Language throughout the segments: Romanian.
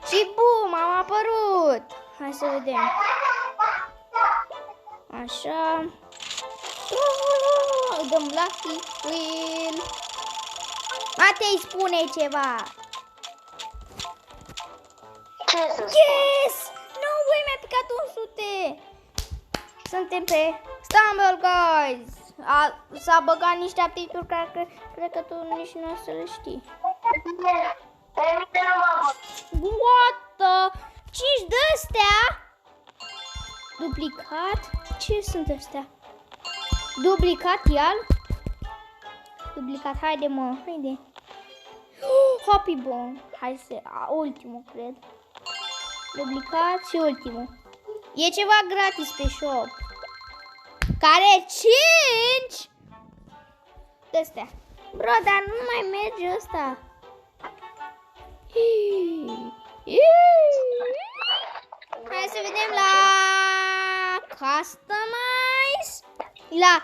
Și bum, am apărut. Hai să vedem. Așa. Dăm Lucky Wheel. Matei, spune ceva. Ce să spun? Yes! No way, mi-a picat 100. Suntem pe Stumble, guys. S-a băgat niște aptituri care cred că tu nici nu o să le știi. Pe mine nu m-a What the? 5 de-astea? Duplicat? Ce sunt astea? Duplicat, iar? Duplicat, haide mă, haide. Happy Bomb. Hai să... ultimul, cred. Duplicat și ultimul. E ceva gratis pe shop. Care 5? De-astea. Bro, dar nu mai merge ăsta. Hai să vedem la Customize. La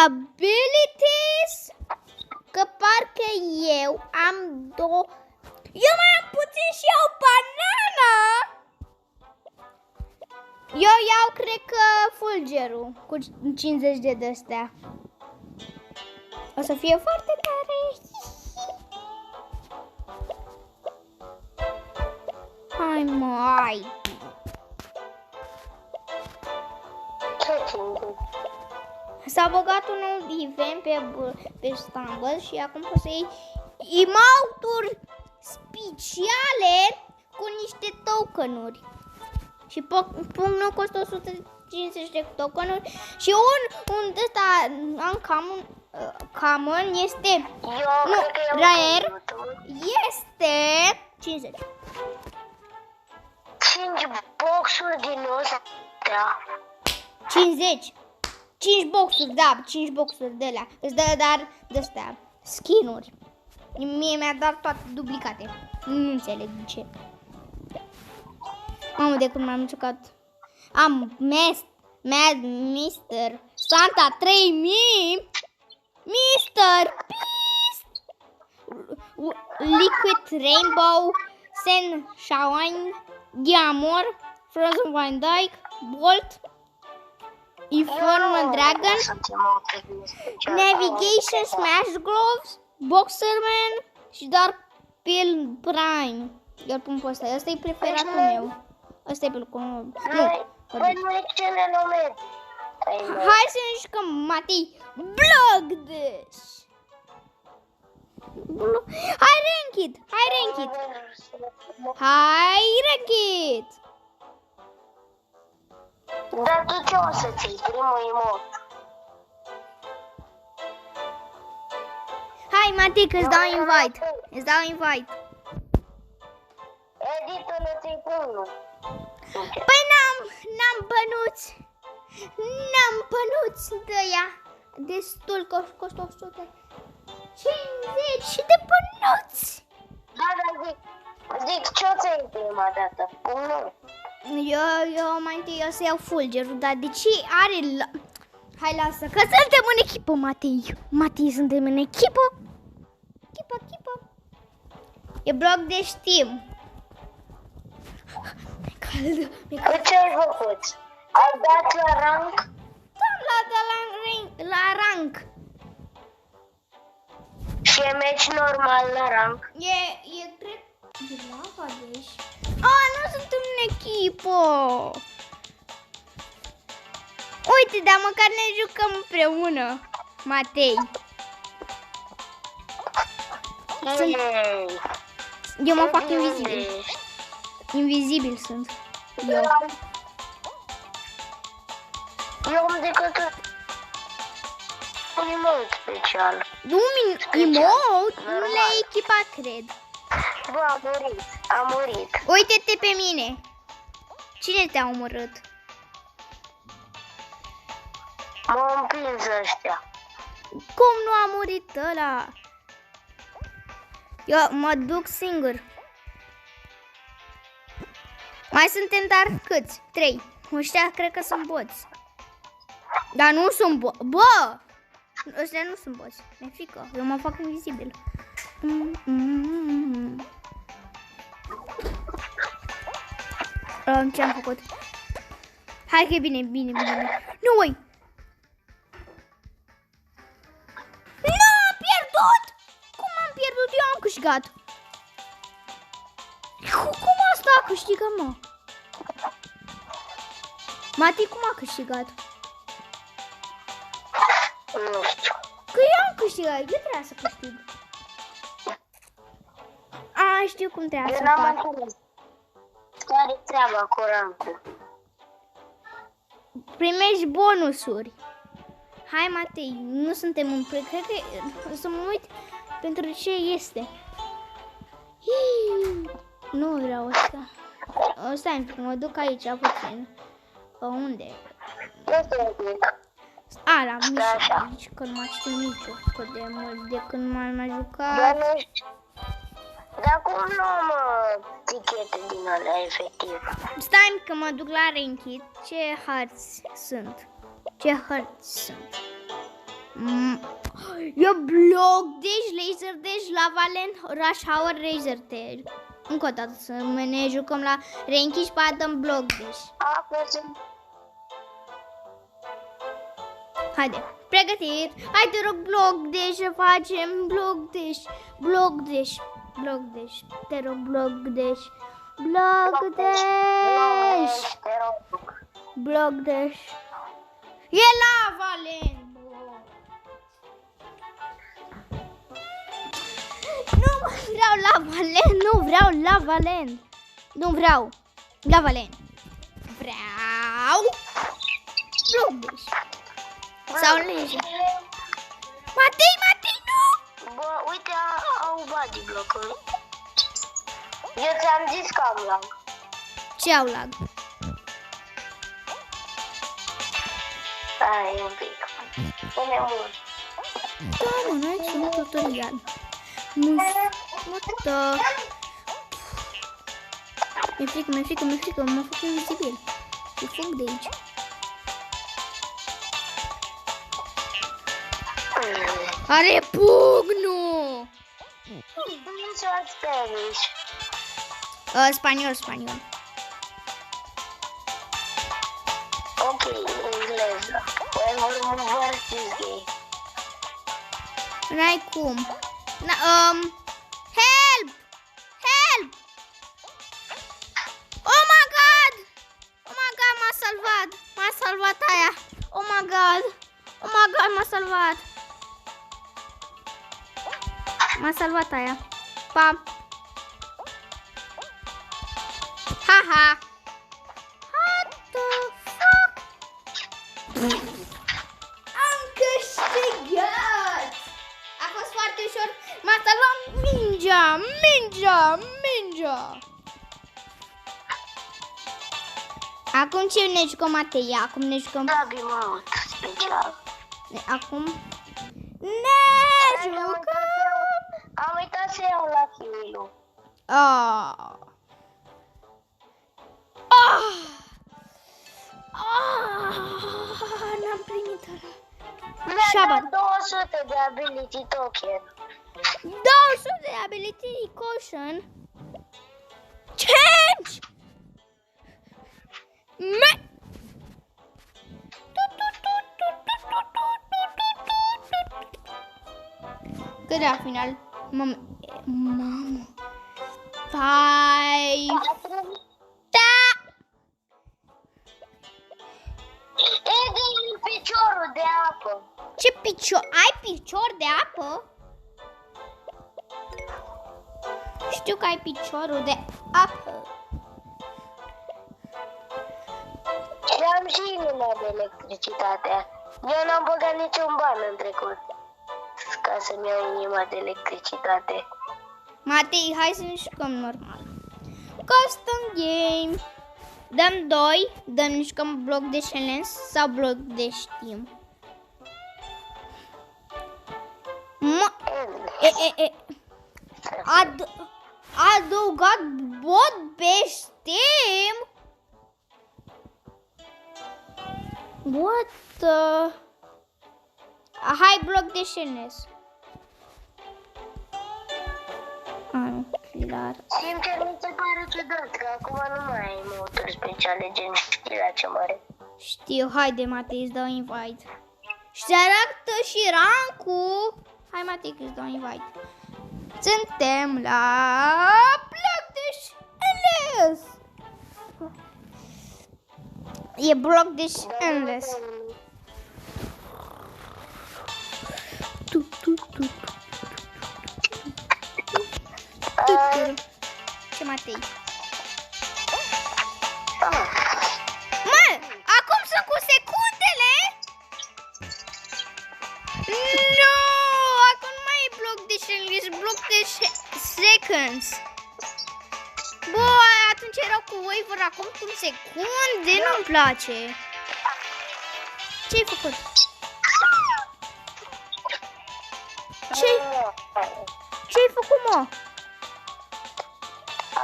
Abilities. Că parcă eu am două. Eu mai am puțin și iau banana. Eu iau, cred că, fulgerul cu 50 de astea. O să fie foarte tare. Hai mai. S-a băgat un event pe Stumble și acum poți să iei emote-uri speciale cu niște tokenuri. Și nu costă 150 de tokenuri și un ăsta uncommon este rare este 50. 5 boxuri din astea. 50. 5 boxuri, da, 5 boxuri de alea. Îți dă dar de-astea skin-uri. Mie mi-a dat toate duplicate. Nu înțeleg de ce. Mamă, de când m-am jucat. Am Mr. Santa 3000. Mr. Beast. Liquid Rainbow. Sunshine. Diamond. Frozen Van Dyke. Bolt. Informal Dragon. Navigation Smash Gloves. Boxerman. Și Dark Pill Prime. Iar pun pe ăsta. Ăsta e preferatul meu. Ăsta e pelul meu. Hai să ne jucăm, Matei. Blockdash. Hai Ranked. Hai Ranked. Hai Ranked. Dar tu ce o să ții? Primul emot. Hai Matei, că îți dau invite. Îți dau invite. Edită-l ți-i primul. Păi n-am bănuți. N-am bănuți de ea. Destul, că costă 150 de bănuți. Da, zic ce o să iei prima dată? Nu. Eu mai întâi o să iau fulgerul, dar de ce are... Hai, lasă, că suntem în echipă, Matei. Matei, suntem în echipă. Echipă. E bloc de știm. Ce ai făcut? Ai dat la rank? La rank. Și e meci normal la rank? E cred... E lava, deci... nu suntem în echipă. Uite, dar măcar ne jucăm împreună, Matei. Eu mă fac invizibil. Invizibil sunt. Eu am decât un emote special. Emote? Nu le-ai echipat, cred. Bă, am murit. Uite-te pe mine. Cine te-a omorât? M-au împins ăștia. Cum nu a murit ăla? Eu mă duc singur. Mai suntem dar câți? 3. Ăștia cred că sunt boți. Dar nu sunt boți. Bă! Ăștia nu sunt boți. Mi-e frică. Eu mă fac invizibil. Ce-am făcut? Hai că e bine, bine. Nu, ui! Nu, am pierdut! Cum am pierdut? Eu am câștigat. Cum asta a câștigat, mă? Mati, cum a câștigat? Nu știu. Că eu am câștigat, eu trebuia să câștig. A, știu cum trebuia să Eu n-am fac. înțeles. Care-i treaba cu rancul? Primești bonusuri. Hai, Matei, nu suntem în pre... Cred că să mă uit pentru ce este. Hii, nu vreau asta. Stai, mă duc aici puțin. Unde? Este un pic. A, la mișcă, aici, că nu mai știu nicio. Că de mult de când m-am mai jucat. Dar nu știu. Dar cum nu am tichete din alea, efectiv? Stai că mă duc la Ranked. Ce hărți sunt? Eu bloc dash, laser dash, lava land, rush hour, razor tail. Încă o dată să ne jucăm la Ranked și pe dăm bloc dash. Haide, pregătit. Hai te rog, bloc dash să facem. Bloc dash. Te rog, bloc dash. Bloc dash. E lava land. Nu vreau lava land. Nu vreau lava land. Vreau bloc dash. Sau lege. Matei, nu! Bă, uite, au body block-uri. Eu ți-am zis că am lag. Ce au lag? Stai un pic. Pune mult. Da, mă, noi sunt tutorial. Mută. Mi-e frică, mă fac invizibil. Și fug de aici. Are pugnu! Nu sunt Spanish. Spaniol. Ok, engleză. When will move this game? N-ai cum. Help! Oh my god, m-a salvat aia. Oh my god, m-a salvat. M-a salvat aia. Pa. Haha. What the fuck? Am câștigat. A fost foarte ușor. M-a salvat mingea. Acum ce ne jucăm, Matei? Acum ne jucăm. Da, bine, special. Acum ne jucăm. Am uitat să iau la Kiwilu. N-am primit ăla. Mi-a dat 200 de ability token. 200 de ability caution. Change! Cât la final? Mamă. 5. Da! E din piciorul de apă. Ce picior? Ai picior de apă? Știu că ai piciorul de apă. Și am și inima de electricitate. Eu n-am băgat niciun ban în trecut ca să-mi iau inima de electricitate. Matei, hai să ne jucăm normal. Custom game. Dăm 2, ne jucăm bloc de challenge sau bloc de Steam. Adăugat bot pe Steam? What the... Hai bloc de challenge. Ok. Pilar. Sincer, mi se pare ciudat că acum nu mai ai emoturi speciale gen știrea ce mare. Știu, haide Matei, îți dau invite. Și se arată și rancul. Hai Matei că îți dau invite. Suntem la bloc de endless. E bloc de endless. Ce Matei? Mă, acum sunt cu secundele? Nu, acum nu mai e bloc de endless, bloc de seconds. Băi, atunci erau cu waver, acum cu secunde, nu-mi place. Ce-ai făcut? Ce-ai făcut, mă?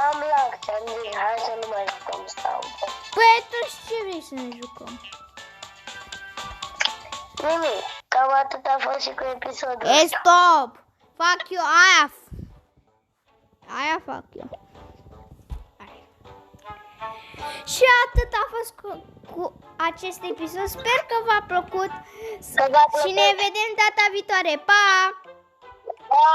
Am lag, ți-am zis, hai să nu mai jucăm stau. Păi atunci ce vrei să ne jucăm? Nimic, cam atât a fost și cu episodul Ei, ăsta. stop! Fac eu aia. Aia fac eu. Aia. Și atât a fost cu acest episod. Sper că v-a plăcut. Că v-a plăcut. Și ne vedem data viitoare. Pa! Pa!